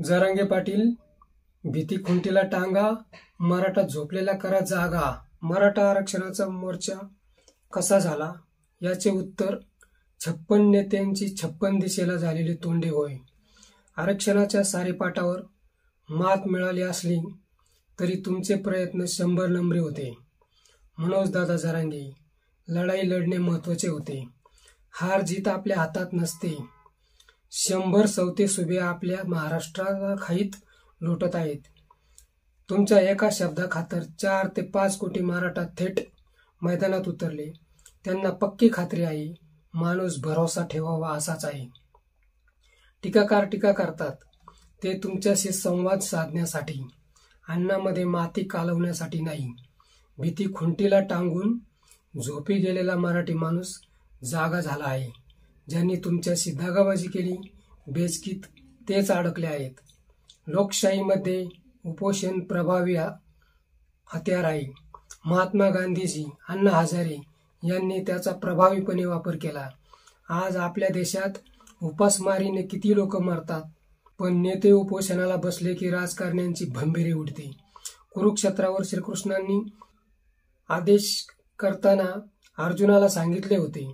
जरांगे पाटील, भीती खुंटीला टांगा, मराठा झोपलेला करा जागा. मराठा आरक्षणाचा मोर्चा कसा झाला याचे उत्तर 56 नेत्यांची 56 दिशेला झालेली तोंडे होय. आरक्षणाच्या सारीपाटावर मात मिळाली असली तरी तुमचे प्रयत्न 100 नंबरी होते. मनोजदादा जरांगे, लढाई लढणे महत्वाचे होते. हार जीत आपल्या हातात नसते. 100 सवते सुभे आपल्या महाराष्ट्राला खाईत लुटत आहेत. तुमच्या एका शब्दाखातर 4 ते 5 कोटी मराठा थेट मैदानात उतरले. त्यांना पक्की खात्री आहे, माणूस भरोसा ठेवावा असाच आहे. टीकाकार टीका करतात ते तुमच्याशी संवाद साधण्यासाठी, अन्नामध्ये माती कालवण्यासाठी नाही. भीती खुंटीला टांगून झोपी गेलेला मराठी माणूस जागा झाला आहे. ज्यांनी तुमच्याशी दगाबाजी केली, बेचकीत तेच अडकले आहेत. लोकशाहीमध्ये उपोषण प्रभावी हत्यार आहे. महात्मा गांधीजी, अण्णा हजारे यांनी त्याचा प्रभावीपणे वापर केला. आज आपल्या देशात उपासमारीने किती लोक मरतात, पण नेते उपोषणाला बसले की राजकारण्यांची भंभेरी उडते. कुरुक्षेत्रावर श्रीकृष्णांनी आदेश करताना अर्जुनाला सांगितले होते,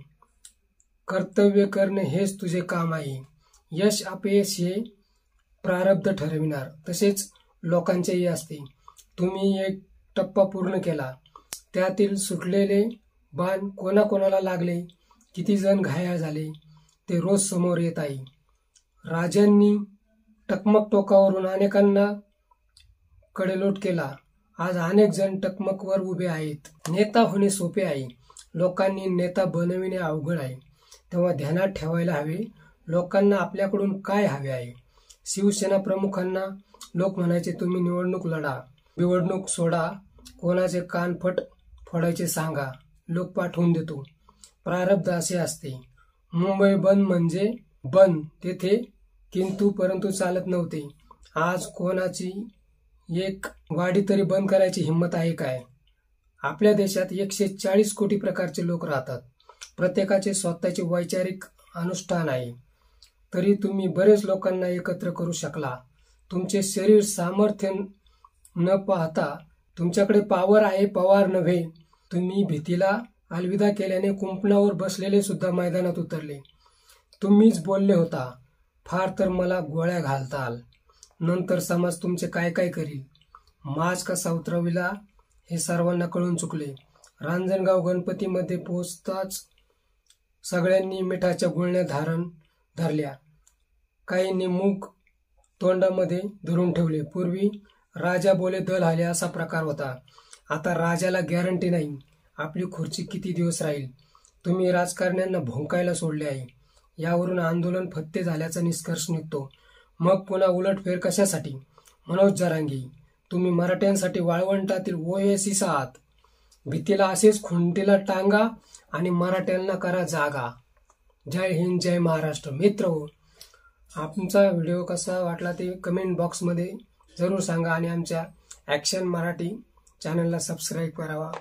कर्तव्य करणे हेच तुझे काम आहे. यश अपयश हे प्रारब्ध ठरविणार. तसेच लोकांचेही असते. तुम्ही एक टप्पा पूर्ण केला, त्यातील सुटलेले बाण कोणाकोणाला लागले, किती जण घायाळ झाले ते रोज समोर येत आहे. राजांनी टकमक टोकावरून अनेकांना कडेलोट केला. आज अनेक जण टकमकवर उभे आहेत. नेता होणे सोपे आहे, लोकांनी नेता बनविणे अवघड आहे. तेव्हा ध्यानात ठेवायला हवे, लोकांना आपल्याकडून काय हवे आहे. शिवसेना प्रमुखांना लोक म्हणायचे तुम्ही निवडणूक लढा, निवडणूक सोडा, कोणाचे कानफट फोडायचे सांगा, लोक पाठवून देतो. प्रारब्ध असे असते. मुंबई बंद म्हणजे बंद, तेथे किंतु परंतु चालत नव्हते. आज कोणाची एक वाडी तरी बंद करायची हिंमत आहे काय? आपल्या देशात 140 कोटी प्रकारचे लोक राहतात. प्रत्येकाचे स्वतःचे वैचारिक अनुष्ठान आहे. तरी तुम्ही बरेच लोकांना एकत्र करू शकला. तुमचे शरीर सामर्थ्य न पाहता तुमच्याकडे पावर आहे, पवार नव्हे. तुम्ही भीतीला अलविदा केल्याने कुंपणावर बसलेले सुद्धा मैदानात उतरले. तुम्हीच बोलले होता, फार तर मला गोळ्या घालताल. नंतर समाज तुमचे काय काय करील, माज कसा उतरविला हे सर्वांना कळून चुकले. रांजणगाव गणपतीमध्ये पोचताच सगळ्यांनी मिठाच्या गुळण्या धरल्या. काहींनी मूग तोंडामध्ये धरून ठेवले. पूर्वी राजा बोले दल आले असा प्रकार होता. आता राजाला गॅरंटी नाही आपली खुर्ची किती दिवस राहील. तुम्ही राजकारण्यांना भोंकायला सोडले आहे. यावरून आंदोलन फत्ते झाल्याचा निष्कर्ष निघतो. मग पुन्हा उलटफेर कशासाठी? मनोज जरांगे, तुम्ही मराठ्यांसाठी वाळवंटातील ओएसिस आहात. भीतीला असेच खुंटीला टांगा आणि मराठ्यांना करा जागा. जय हिंद, जय महाराष्ट्र. मित्र हो, आमचा व्हिडिओ कसा वाटला ते कमेंट बॉक्समध्ये जरूर सांगा आणि आमच्या ॲक्शन मराठी चॅनलला सबस्क्राईब करावा.